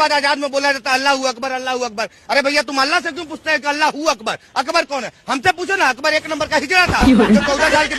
बाद आजाद में बोला जाता अल्लाह अकबर अल्लाह अकबर। अरे भैया तुम अल्लाह से क्यों पूछते हैं कि अल्लाह अकबर? अकबर कौन है? हमसे पूछो ना। अकबर एक नंबर का हिजड़ा था जो 14 साल के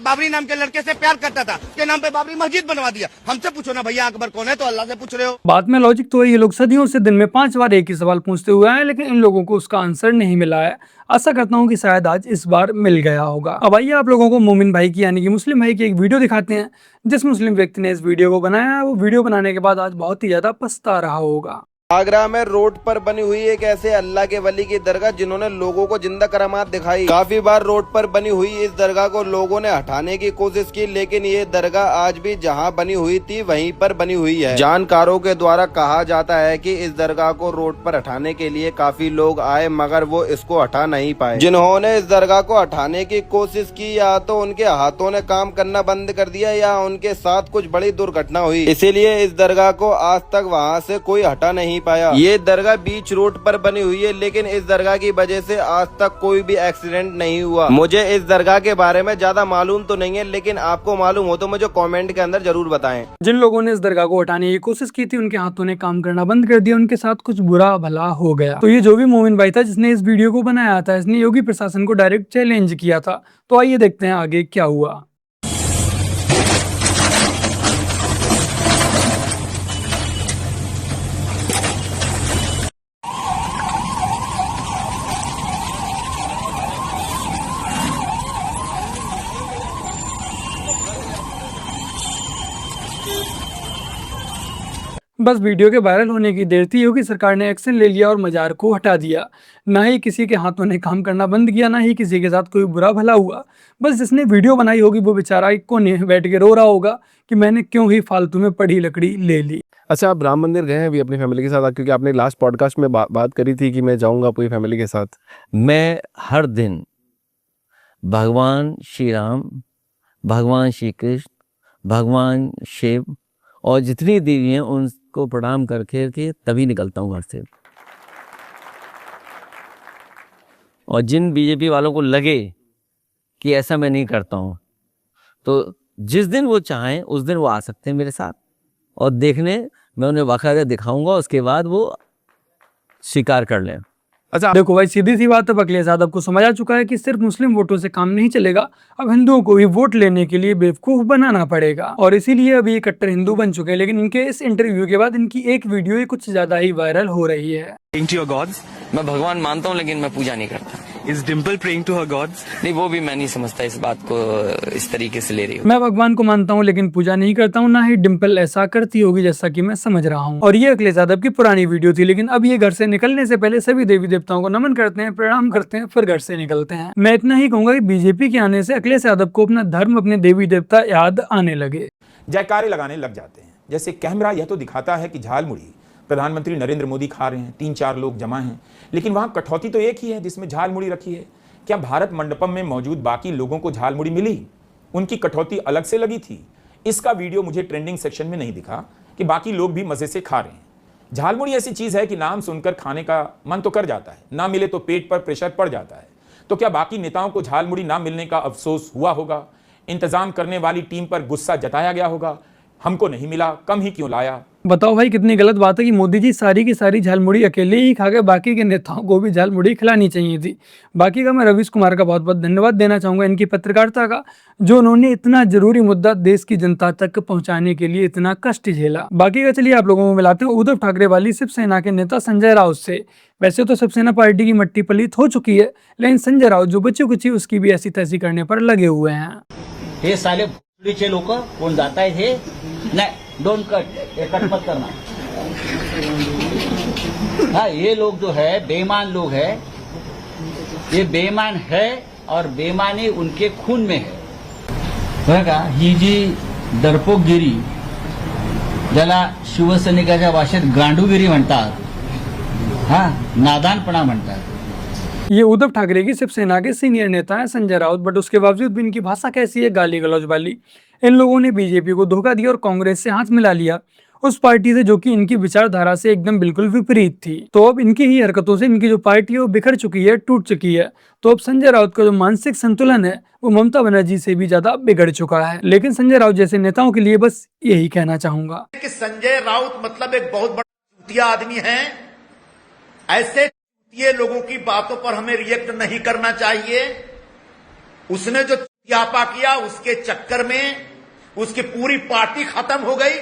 बाबरी नाम के लड़के से प्यार करता था, के नाम पे बाबरी मस्जिद बनवा दिया। हमसे पूछो ना भैया अकबर कौन है, तो अल्लाह से पूछ रहे हो। बात में लॉजिक तो है, ये लोग सदियों से दिन में 5 बार एक ही सवाल पूछते हुए हैं, लेकिन इन लोगों को उसका आंसर नहीं मिला है। आशा करता हूँ कि शायद आज इस बार मिल गया होगा। अब आइए आप लोगों को मोमिन भाई की यानी कि मुस्लिम भाई की एक वीडियो दिखाते हैं। जिस मुस्लिम व्यक्ति ने इस वीडियो को बनाया है वो वीडियो बनाने के बाद आज बहुत ही ज्यादा पछता रहा होगा। आगरा में रोड पर बनी हुई एक ऐसे अल्लाह के वली की दरगाह जिन्होंने लोगों को जिंदा करामात दिखाई। काफी बार रोड पर बनी हुई इस दरगाह को लोगों ने हटाने की कोशिश की, लेकिन ये दरगाह आज भी जहां बनी हुई थी वहीं पर बनी हुई है। जानकारों के द्वारा कहा जाता है कि इस दरगाह को रोड पर हटाने के लिए काफी लोग आए, मगर वो इसको हटा नहीं पाए। जिन्होंने इस दरगाह को हटाने की कोशिश की या तो उनके हाथों ने काम करना बंद कर दिया या उनके साथ कुछ बड़ी दुर्घटना हुई, इसीलिए इस दरगाह को आज तक वहाँ से कोई हटा नहीं पाया। ये दरगाह बीच रोड पर बनी हुई है, लेकिन इस दरगाह की वजह से आज तक कोई भी एक्सीडेंट नहीं हुआ। मुझे इस दरगाह के बारे में ज्यादा मालूम तो नहीं है, लेकिन आपको मालूम हो तो मुझे कमेंट के अंदर जरूर बताएं। जिन लोगों ने इस दरगाह को हटाने की कोशिश की थी उनके हाथों ने काम करना बंद कर दिया, उनके साथ कुछ बुरा भला हो गया। तो ये जो भी मोमिन भाई था जिसने इस वीडियो को बनाया था, इसने योगी प्रशासन को डायरेक्ट चैलेंज किया था। तो आइए देखते हैं आगे क्या हुआ। बस वीडियो के वायरल होने की देर थी, योगी सरकार ने एक्शन ले लिया और मजार को हटा दिया। ना ही किसी के हाथों ने काम करना बंद किया, ना ही किसी के साथ कोई बुरा भला हुआ। बस जिसने वीडियो बनाई होगी वो बेचारा एक कोने बैठ के रो रहा होगा कि मैंने क्यों ही फालतू में पड़ी लकड़ी ले ली। अच्छा, आप राम मंदिर गए हैं अभी अपनी फैमिली के साथ? क्योंकि आपने लास्ट पॉडकास्ट में बात करी थी कि मैं जाऊंगा पूरी फैमिली के साथ। मैं हर दिन भगवान श्री राम, भगवान श्री कृष्ण, भगवान शिव और जितनी देवी हैं उनको प्रणाम करके तभी निकलता हूँ घर से। और जिन बीजेपी वालों को लगे कि ऐसा मैं नहीं करता हूँ, तो जिस दिन वो चाहें उस दिन वो आ सकते हैं मेरे साथ और देखने मैं उन्हें बाकायदा दिखाऊंगा, उसके बाद वो स्वीकार कर लें। अच्छा देखो भाई, सीधी सी बात है, अखिलेश यादव को समझ आ चुका है कि सिर्फ मुस्लिम वोटों से काम नहीं चलेगा, अब हिंदुओं को भी वोट लेने के लिए बेवकूफ बनाना पड़ेगा। और इसीलिए अभी ये कट्टर हिंदू बन चुके हैं। लेकिन इनके इस इंटरव्यू के बाद इनकी एक वीडियो ही कुछ ज्यादा ही वायरल हो रही है। मैं भगवान मानता हूँ लेकिन मैं पूजा नहीं करता। Is Dimple praying to her gods? नहीं, वो भी मैं नहीं समझता इस बात को इस तरीके से ले रही हूँ। मैं भगवान को मानता हूँ लेकिन पूजा नहीं करता हूँ, ना ही डिम्पल ऐसा करती होगी जैसा कि मैं समझ रहा हूँ। और ये अखिलेश यादव की पुरानी वीडियो थी, लेकिन अब ये घर से निकलने से पहले सभी देवी देवताओं को नमन करते हैं, प्रणाम करते हैं, फिर घर से निकलते हैं। मैं इतना ही कहूंगा कि बीजेपी के आने से अखिलेश यादव को अपना धर्म, अपने देवी देवता याद आने लगे, जयकारे लगाने लग जाते हैं। जैसे कैमरा यह तो दिखाता है कि झालमुड़ी प्रधानमंत्री नरेंद्र मोदी खा रहे हैं, 3-4 लोग जमा हैं, लेकिन वहां कठौती तो एक ही है जिसमें झालमुड़ी रखी है। क्या भारत मंडपम में मौजूद बाकी लोगों को झालमुड़ी मिली? उनकी कठौती अलग से लगी थी। इसका वीडियो मुझे ट्रेंडिंग सेक्शन में नहीं दिखा कि बाकी लोग भी मजे से खा रहे हैं। झालमुड़ी ऐसी चीज है कि नाम सुनकर खाने का मन तो कर जाता है, ना मिले तो पेट पर प्रेशर पड़ जाता है। तो क्या बाकी नेताओं को झालमुड़ी ना मिलने का अफसोस हुआ होगा? इंतजाम करने वाली टीम पर गुस्सा जताया गया होगा, हमको नहीं मिला, कम ही क्यों लाया? बताओ भाई, कितनी गलत बात है कि मोदी जी सारी की सारी झालमुड़ी अकेले ही खा गए, बाकी के नेताओं को भी झालमुड़ी खिलानी चाहिए थी। बाकी का मैं रवीश कुमार का बहुत बहुत धन्यवाद देना चाहूंगा, इनकी पत्रकारिता का, जो उन्होंने इतना जरूरी मुद्दा देश की जनता तक पहुंचाने के लिए इतना कष्ट झेला। बाकी का चलिए आप लोगों को मिलाते हैं उद्धव ठाकरे वाली शिवसेना के नेता संजय राउत से। वैसे तो शिवसेना पार्टी की मट्टी पलीत हो चुकी है, लेकिन संजय राउत जो बच्ची कुची उसकी भी ऐसी तैसी करने पर लगे हुए हैं। हे साले भोसडीचे लोक कोण जात आहेत हे? नाही, डोंट कट, हे कट मत करना। हाँ, ये लोग जो है बेईमान लोग है, ये बेईमान है और बेईमानी उनके खून में है। बरं का, ही जी डरपोकगिरी, ज्याला शिवसैनिकाच्या भाषेत गांडूगिरी म्हणतात, हाँ, नादानपणा म्हणतात। ये उद्धव ठाकरे की शिवसेना के सीनियर नेता हैं संजय राउत, बट उसके बावजूद भी इनकी भाषा कैसी है, गाली गलौज वाली। इन लोगों ने बीजेपी को धोखा दिया और कांग्रेस से हाथ मिला लिया, उस पार्टी से जो कि इनकी विचारधारा से एकदम बिल्कुल विपरीत थी। तो अब इनकी ही हरकतों से इनकी जो पार्टी है वो बिखर चुकी है, टूट चुकी है। तो अब संजय राउत का जो मानसिक संतुलन है वो ममता बनर्जी से भी ज्यादा बिगड़ चुका है। लेकिन संजय राउत जैसे नेताओं के लिए बस यही कहना चाहूंगा कि संजय राउत मतलब एक बहुत बड़ा चूतिया आदमी हैं। ऐसे चूतिए लोगों की बातों पर हमें रिएक्ट नहीं करना चाहिए। उसने जो चूतियापा किया उसके चक्कर में उसकी पूरी पार्टी खत्म हो गई।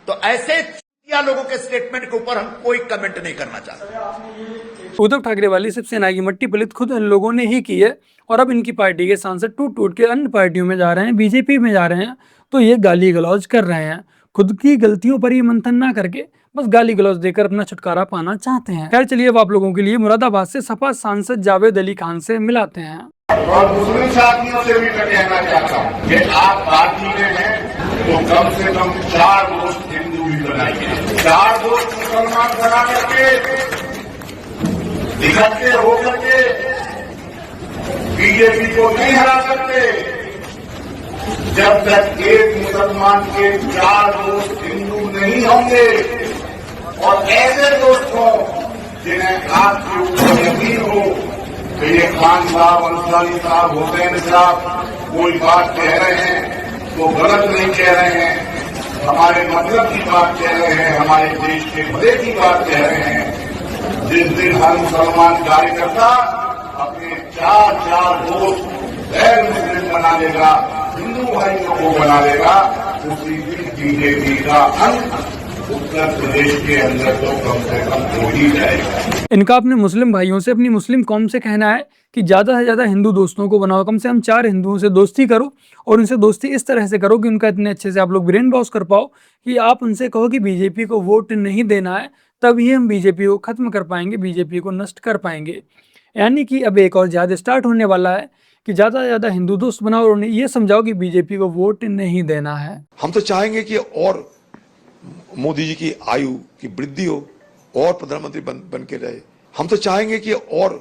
तो ऐसे चूतिया लोगों के स्टेटमेंट के ऊपर हम कोई कमेंट नहीं करना चाहते। उद्धव ठाकरे वाली शिवसेना की मट्टी पलित खुद इन लोगों ने ही की है और अब इनकी पार्टी के सांसद टूट टूट के अन्य पार्टियों में जा रहे हैं, बीजेपी में जा रहे हैं, तो ये गाली गलौज कर रहे हैं। खुद की गलतियों पर ही मंथन ना करके बस गाली गलौज देकर अपना छुटकारा पाना चाहते हैं। खैर चलिए अब आप लोगों के लिए मुरादाबाद से सपा सांसद जावेद अली खान से मिलाते हैं। और मुस्लिम साथियों से भी मैं कहना चाहता हूँ कि आप पार्टी में हैं तो कम से कम 4 दोस्त हिंदू भी बनाइए, 4 दोस्त मुसलमान बना करके इकट्ठे होकर के बीजेपी को नहीं हरा सकते जब तक एक मुसलमान के 4 दोस्त हिंदू नहीं होंगे। और ऐसे दोस्त हों जिन्हें आपके ऊपर यकीन हो कि ये खान साहब, अंसारी साहब, हुसैन साहब कोई बात कह रहे हैं तो गलत नहीं कह रहे हैं, हमारे मतलब की बात कह रहे हैं, हमारे देश के भले की बात कह रहे हैं। जिस दिन हर मुसलमान कार्यकर्ता अपने 4 दोस्त गैर मुस्लिम बना लेगा, हिंदू भाइयों को बना लेगा, उसी दिन बीजेपी का अंत उत्तर प्रदेश के अंदर तो कम से कम हो ही जाएगा। इनका अपने मुस्लिम भाइयों से, अपनी मुस्लिम कौम से कहना है कि ज़्यादा से ज़्यादा हिंदू दोस्तों को बनाओ, कम से कम 4 हिंदुओं से दोस्ती करो और उनसे दोस्ती इस तरह से करो कि उनका इतने अच्छे से आप लोग ब्रेन वॉश कर पाओ कि आप उनसे कहो कि बीजेपी को वोट नहीं देना है, तभी हम बीजेपी को ख़त्म कर पाएंगे, बीजेपी को नष्ट कर पाएंगे। यानी कि अब एक और ज़्यादा स्टार्ट होने वाला है कि ज़्यादा से ज़्यादा हिंदू दोस्त बनाओ और उन्हें ये समझाओ कि बीजेपी को वोट नहीं देना है। हम तो चाहेंगे कि और मोदी जी की आयु की वृद्धि हो और प्रधानमंत्री बन के रहे। हम तो चाहेंगे कि और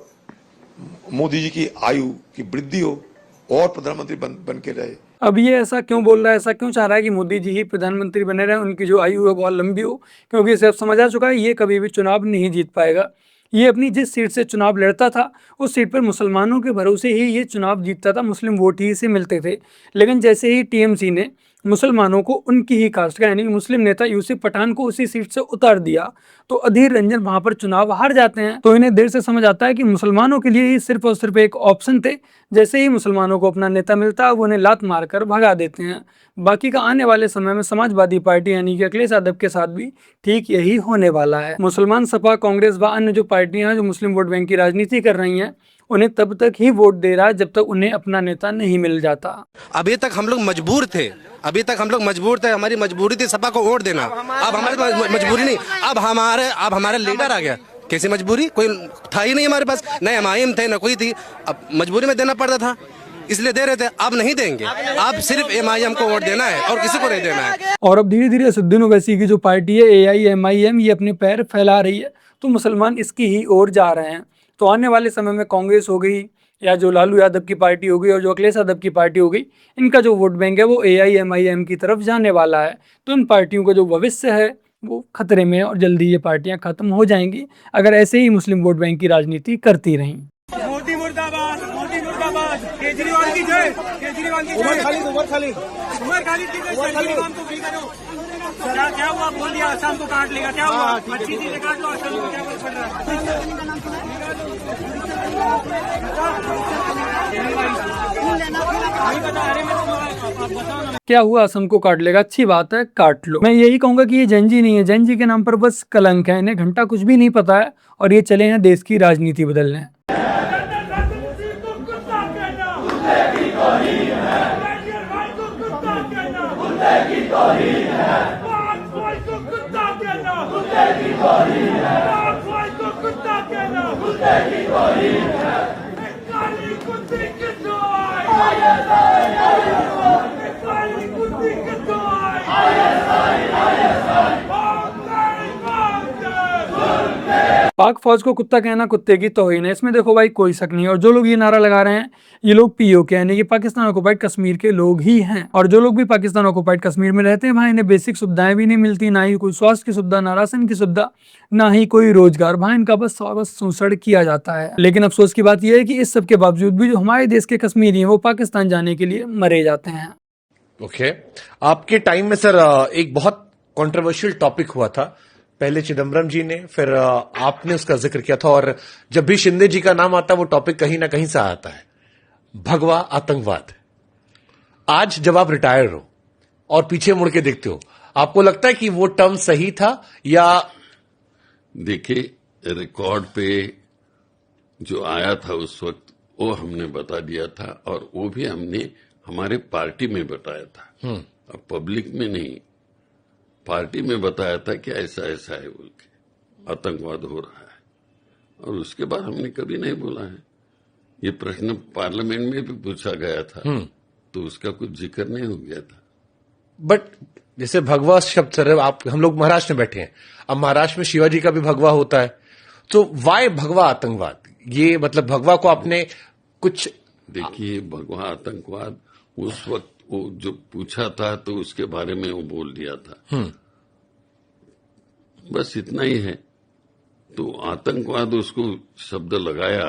मोदी जी की आयु की वृद्धि हो और प्रधानमंत्री बन के रहे। अब ये ऐसा क्यों बोल रहा है, ऐसा क्यों चाह रहा है कि मोदी जी ही प्रधानमंत्री बने रहे, उनकी जो आयु है बहुत लंबी हो, क्योंकि इसे अब समझ आ चुका है ये कभी भी चुनाव नहीं जीत पाएगा। ये अपनी जिस सीट से चुनाव लड़ता था उस सीट पर मुसलमानों के भरोसे ही ये चुनाव जीतता था, मुस्लिम वोट ही इसे मिलते थे। लेकिन जैसे ही टीएमसी ने मुसलमानों को उनकी ही कास्ट का यानी कि मुस्लिम नेता यूसुफ पठान को उसी सीट से उतार दिया तो अधीर रंजन वहां पर चुनाव हार जाते हैं। तो इन्हें देर से समझ आता है कि मुसलमानों के लिए ही सिर्फ और सिर्फ एक ऑप्शन थे, जैसे ही मुसलमानों को अपना नेता मिलता है वो उन्हें लात मारकर भगा देते हैं। बाकी का आने वाले समय में समाजवादी पार्टी यानी कि अखिलेश यादव के साथ भी ठीक यही होने वाला है। मुसलमान सपा, कांग्रेस व अन्य जो पार्टियां हैं जो मुस्लिम वोट बैंक की राजनीति कर रही हैं उन्हें तब तक ही वोट दे रहा है जब तक उन्हें अपना नेता नहीं मिल जाता। अभी तक हम लोग मजबूर थे, हमारी मजबूरी थी सपा को वोट देना। अब हमारी मजबूरी नहीं, अब हमारा लीडर आ गया। कैसी मजबूरी? कोई था ही नहीं हमारे पास, न एमआईएम थे न कोई थी, अब मजबूरी में देना पड़ता था इसलिए दे रहे थे। अब नहीं देंगे, अब सिर्फ एमआईएम को वोट देना है और किसी को नहीं देना है। और अब धीरे धीरे असदुद्दीन ओवैसी की जो पार्टी है AIMIM ये अपने पैर फैला रही है, तो मुसलमान इसकी ही ओर जा रहे हैं। तो आने वाले समय में कांग्रेस हो गई या जो लालू यादव की पार्टी हो गई और जो अखिलेश यादव की पार्टी हो गई, इनका जो वोट बैंक है वो AIMIM की तरफ जाने वाला है। तो इन पार्टियों का जो भविष्य है वो खतरे में है और जल्दी ये पार्टियां खत्म हो जाएंगी अगर ऐसे ही मुस्लिम वोट बैंक की राजनीति करती रहीं। मोदी मुर्दाबाद, मोदी मुर्दाबाद, केजरीवाल की जय, केजरीवाल की जय, उमर खालिद की जय, केजरीवाल को फ्री करो। क्या हुआ? बोल दिया आसाम को काट लेगा, क्या हुआ? अच्छी चीजें काट लो, आसाम को क्या फर्क पड़ रहा है? क्या हुआ? असम को काट लेगा, अच्छी बात है, काट लो। मैं यही कहूंगा कि ये जैनजी नहीं है, जैनजी के नाम पर बस कलंक है, इन्हें घंटा कुछ भी नहीं पता है और ये चले हैं देश की राजनीति बदलने। पाक फौज को कुत्ता कहना कुत्ते की तौहीन है, इसमें देखो भाई कोई शक नहीं है। और जो लोग ये नारा लगा रहे हैं ये लोग POK यानी कि पाकिस्तान ऑक्युपाइड कश्मीर के लोग ही हैं। और जो लोग भी पाकिस्तान ऑक्युपाइड कश्मीर में रहते हैं भाई इन्हें बेसिक सुविधाएं भी नहीं मिलती, ना ही कोई स्वास्थ्य की सुविधा, ना राशन की सुविधा, ना ही कोई रोजगार। भाई इनका बस शोषण किया जाता है। लेकिन अफसोस की बात यह है कि इस सब के बावजूद भी जो हमारे देश के कश्मीरी हैं वो पाकिस्तान जाने के लिए मरे जाते हैं। ओके, आपके टाइम में सर एक बहुत कंट्रोवर्शियल टॉपिक हुआ था पहले चिदम्बरम जी ने, फिर आपने उसका जिक्र किया था, और जब भी शिंदे जी का नाम आता है वो टॉपिक कहीं ना कहीं से आता है, भगवा आतंकवाद। आज जब आप रिटायर हो और पीछे मुड़ के देखते हो, आपको लगता है कि वो टर्म सही था या? देखिए, रिकॉर्ड पे जो आया था उस वक्त वो हमने बता दिया था, और वो भी हमने हमारे पार्टी में बताया था, अब पब्लिक में नहीं, पार्टी में बताया था कि ऐसा ऐसा है बोल के आतंकवाद हो रहा है, और उसके बाद हमने कभी नहीं बोला है। ये प्रश्न पार्लियामेंट में भी पूछा गया था, तो उसका कुछ जिक्र नहीं हो गया था। बट जैसे भगवा शब्द सर, आप हम लोग महाराष्ट्र में बैठे हैं, अब महाराष्ट्र में शिवाजी का भी भगवा होता है, तो वाई भगवा आतंकवाद? ये मतलब भगवा को आपने कुछ, देखिए, भगवा आतंकवाद उस वक्त वो जो पूछा था तो उसके बारे में वो बोल दिया था, बस इतना ही है। तो आतंकवाद उसको शब्द लगाया,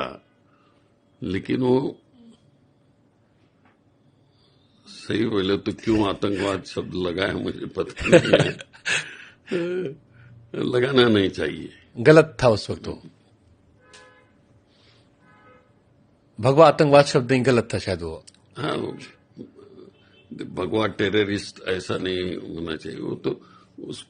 लेकिन वो सही बोले तो क्यों आतंकवाद शब्द लगाया मुझे पता नहीं है। लगाना नहीं चाहिए, गलत था उस वक्त। तो भगवा आतंकवाद शब्द नहीं, गलत था शायद वो। हाँ, भगवा टेररिस्ट ऐसा नहीं होना चाहिए, वो तो उस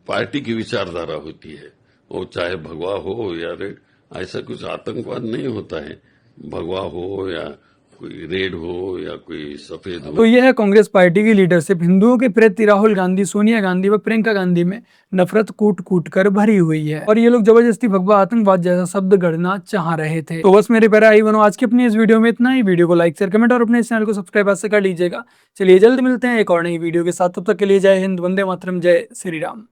पार्टी की विचारधारा होती है, वो चाहे भगवा हो या रेड, ऐसा कुछ आतंकवाद नहीं होता है, भगवा हो या कोई रेड हो या कोई सफेद हो। तो यह है कांग्रेस पार्टी की लीडरशिप। हिंदुओं के प्रति राहुल गांधी, सोनिया गांधी व प्रियंका गांधी में नफरत कूट कूट कर भरी हुई है, और ये लोग जबरदस्ती भगवा आतंकवाद जैसा शब्द गढ़ना चाह रहे थे। तो बस मेरे प्यारे भाई बहनों, आज की अपनी इस वीडियो में इतना ही। वीडियो को लाइक शेयर कमेंट और अपने इस चैनल को सब्सक्राइब ऐसे कर लीजिएगा। चलिए जल्द मिलते हैं एक और नई वीडियो के साथ, तब तक के लिए जय हिंद, वंदे मातरम, जय श्री राम।